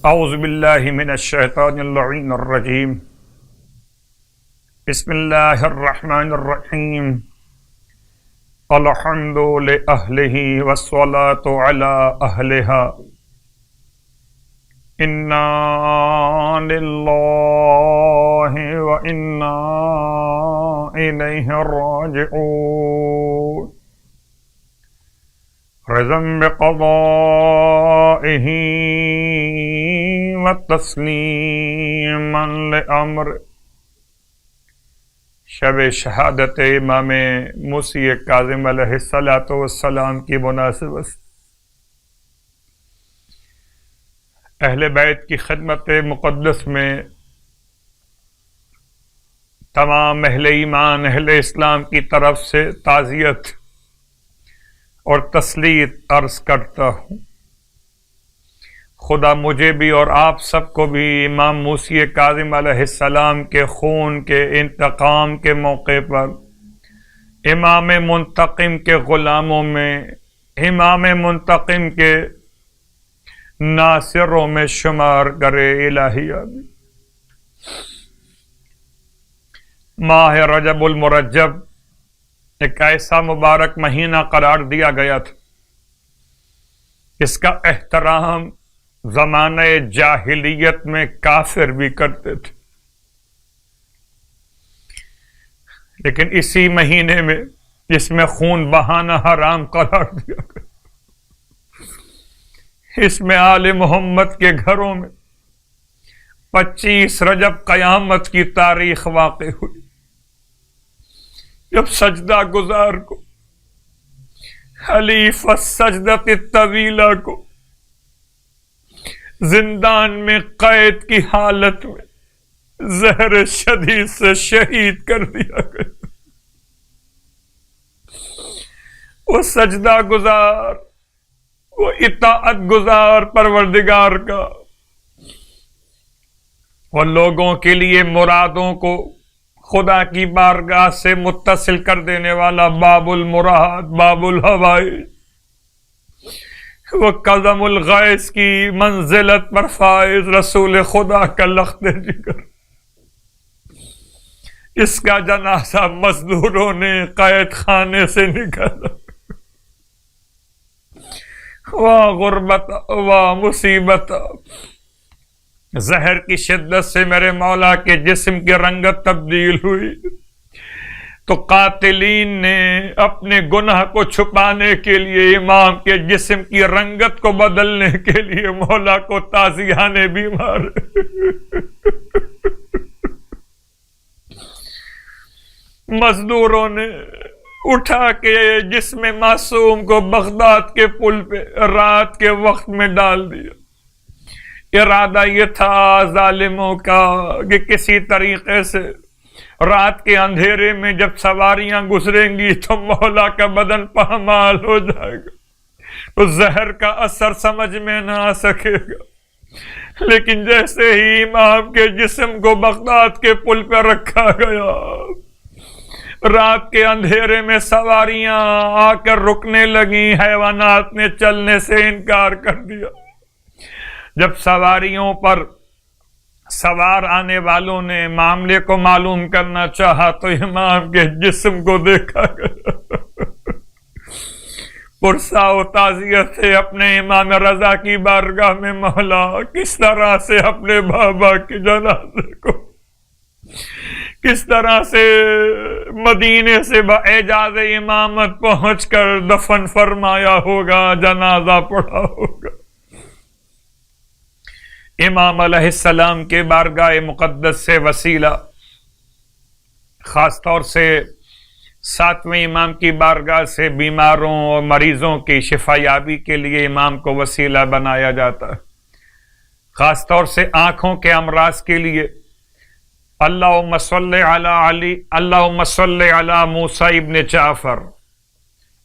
اعوذ باللہ من الشیطان اللعین الرجیم بسم اللہ الرحمن الرحیم الحمد لأہلہ والصلاة علی اہلہا انا للہ وانا الیہ راجعون رضا بقضائہ وتسلیما لامر شب شہادت امام موسی کاظم علیہ السلام کی مناسبت اہل بیت کی خدمت مقدس میں تمام اہل ایمان اہل اسلام کی طرف سے تعزیت اور تسلیت عرض کرتا ہوں۔ خدا مجھے بھی اور آپ سب کو بھی امام موسی کاظم علیہ السلام کے خون کے انتقام کے موقع پر امام منتقم کے غلاموں میں امام منتقم کے ناصروں میں شمار کرے الہی آمین۔ ماہ رجب المرجب ایک ایسا مبارک مہینہ قرار دیا گیا تھا، اس کا احترام زمانہ جاہلیت میں کافر بھی کرتے تھے، لیکن اسی مہینے میں اس میں خون بہانا حرام قرار دیا گیا۔ اس میں آل محمد کے گھروں میں 25 رجب قیامت کی تاریخ واقع ہوئی، جب سجدہ گزار کو حلیف السجدۃ الطویلہ کو زندان میں قید کی حالت میں زہر شدید سے شہید کر دیا گیا۔ وہ سجدہ گزار، وہ اطاعت گزار پروردگار کا، وہ لوگوں کے لیے مرادوں کو خدا کی بارگاہ سے متصل کر دینے والا باب المراد، باب الحوائج، وہ قدم الغیث کی منزلت پر فائز رسول خدا کا لخت جگر، اس کا جنازہ مزدوروں نے قید خانے سے نکالا۔ واہ غربت، واہ مصیبت، زہر کی شدت سے میرے مولا کے جسم کی رنگت تبدیل ہوئی تو قاتلین نے اپنے گناہ کو چھپانے کے لیے امام کے جسم کی رنگت کو بدلنے کے لیے مولا کو تازیانے بھی مارے۔ مزدوروں نے اٹھا کے جسم معصوم کو بغداد کے پل پہ رات کے وقت میں ڈال دیا۔ ارادہ یہ تھا ظالموں کا کہ کسی طریقے سے رات کے اندھیرے میں جب سواریاں گزریں گی تو مولا کا بدن پامال ہو جائے گا تو زہر کا اثر سمجھ میں نہ آ سکے گا، لیکن جیسے ہی امام کے جسم کو بغداد کے پل پہ رکھا گیا، رات کے اندھیرے میں سواریاں آ کر رکنے لگیں، حیوانات نے چلنے سے انکار کر دیا۔ جب سواریوں پر سوار آنے والوں نے معاملے کو معلوم کرنا چاہا تو امام کے جسم کو دیکھا گیا۔ پرسا و تعزیت سے اپنے امام رضا کی بارگاہ میں مولا کس طرح سے اپنے بابا کے جنازے کو کس طرح سے مدینے سے باعجاز امامت پہنچ کر دفن فرمایا ہوگا، جنازہ پڑھا ہوگا۔ امام علیہ السلام کے بارگاہ مقدس سے وسیلہ، خاص طور سے 7ویں امام کی بارگاہ سے بیماروں اور مریضوں کی شفا یابی کے لیے امام کو وسیلہ بنایا جاتا ہے، خاص طور سے آنکھوں کے امراض کے لیے۔ اللہم صلی علی موسیٰ ابن جعفر،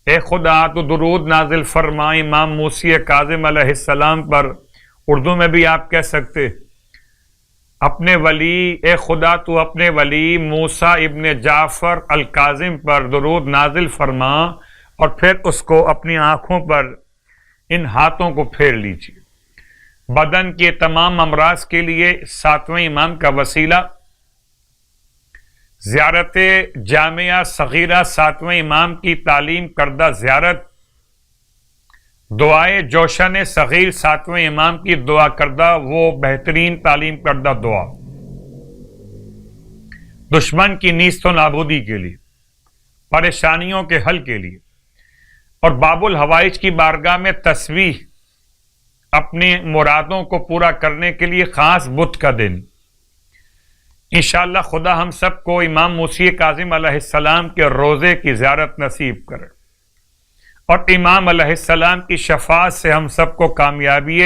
اے خدا تو درود نازل فرما امام موسی کاظم علیہ السلام پر۔ اردو میں بھی آپ کہہ سکتے اپنے ولی، اے خدا تو اپنے ولی موسیٰ ابن جعفر الکاظم پر درود نازل فرما، اور پھر اس کو اپنی آنکھوں پر ان ہاتھوں کو پھیر لیجیے۔ بدن کے تمام امراض کے لیے 7ویں امام کا وسیلہ زیارت جامعہ صغیرہ 7ویں امام کی تعلیم کردہ زیارت، دعائے جوشن صغیر 7ویں امام کی دعا کردہ وہ بہترین تعلیم کردہ دعا دشمن کی نیست و نابودی کے لیے، پریشانیوں کے حل کے لیے، اور باب الحوائج کی بارگاہ میں تسبیح اپنی مرادوں کو پورا کرنے کے لیے خاص بت کا دن۔ انشاءاللہ خدا ہم سب کو امام موسی کاظم علیہ السلام کے روزے کی زیارت نصیب کرے اور امام علیہ السلام کی شفاعت سے ہم سب کو کامیابی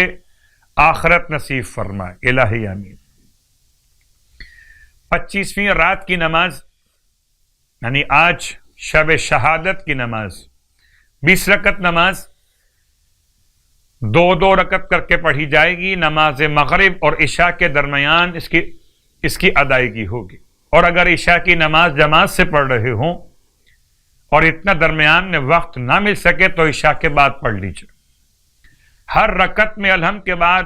آخرت نصیب فرمائے، الہی آمین۔ 25ویں رات کی نماز یعنی آج شب شہادت کی نماز 20 رکعت نماز 2 رکعت کر کے پڑھی جائے گی۔ نماز مغرب اور عشاء کے درمیان اس کی ادائیگی ہوگی، اور اگر عشاء کی نماز جماعت سے پڑھ رہے ہوں اور اتنا درمیان میں وقت نہ مل سکے تو عشاء کے بعد پڑھ لیجیے۔ ہر رکعت میں الحمد کے بعد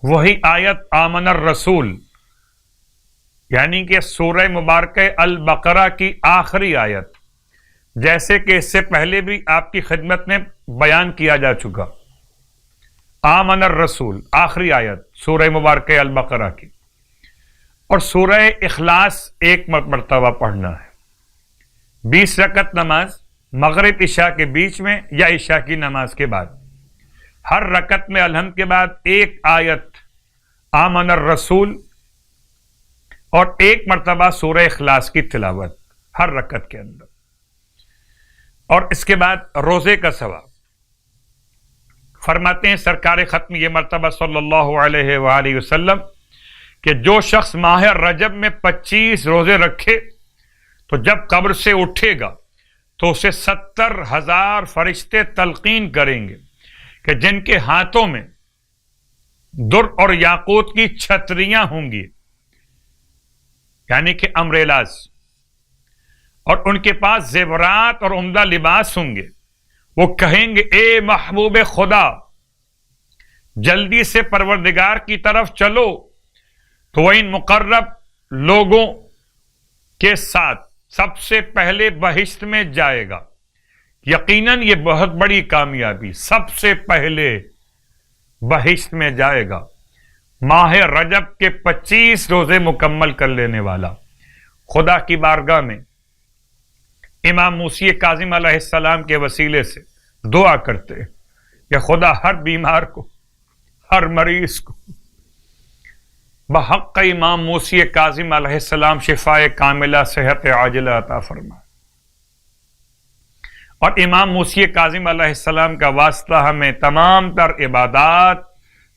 وہی آیت آمن الرسول یعنی کہ سورہ مبارکہ البقرہ کی آخری آیت، جیسے کہ اس سے پہلے بھی آپ کی خدمت میں بیان کیا جا چکا، آمن الرسول آخری آیت سورہ مبارکہ البقرہ کی، اور سورہ اخلاص 1 مرتبہ پڑھنا ہے۔ 20 رکعت نماز مغرب عشاء کے بیچ میں یا عشاء کی نماز کے بعد، ہر رکعت میں الحمد کے بعد 1 آیت آمن الرسول اور 1 مرتبہ سورہ اخلاص کی تلاوت ہر رکعت کے اندر۔ اور اس کے بعد روزے کا ثواب فرماتے ہیں سرکار ختم یہ مرتبہ صلی اللہ علیہ وآلہ وسلم کہ جو شخص ماہ رجب میں 25 روزے رکھے تو جب قبر سے اٹھے گا تو اسے 70,000 فرشتے تلقین کریں گے کہ جن کے ہاتھوں میں در اور یاقوت کی چھتریاں ہوں گی یعنی کہ امبریلاز، اور ان کے پاس زیورات اور عمدہ لباس ہوں گے۔ وہ کہیں گے اے محبوب خدا جلدی سے پروردگار کی طرف چلو، تو وہ ان مقرب لوگوں کے ساتھ سب سے پہلے بہشت میں جائے گا۔ یقیناً یہ بہت بڑی کامیابی، سب سے پہلے بہشت میں جائے گا ماہ رجب کے 25 روزے مکمل کر لینے والا۔ خدا کی بارگاہ میں امام موسی کاظم علیہ السلام کے وسیلے سے دعا کرتے ہیں کہ خدا ہر بیمار کو، ہر مریض کو بحق امام موسی کاظم علیہ السلام شفائے کاملہ صحت عاجلہ عطا فرمائے، اور امام موسی کاظم علیہ السلام کا واسطہ ہمیں تمام تر عبادات،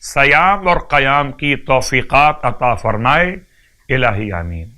صیام اور قیام کی توفیقات عطا فرمائے، الہی آمین۔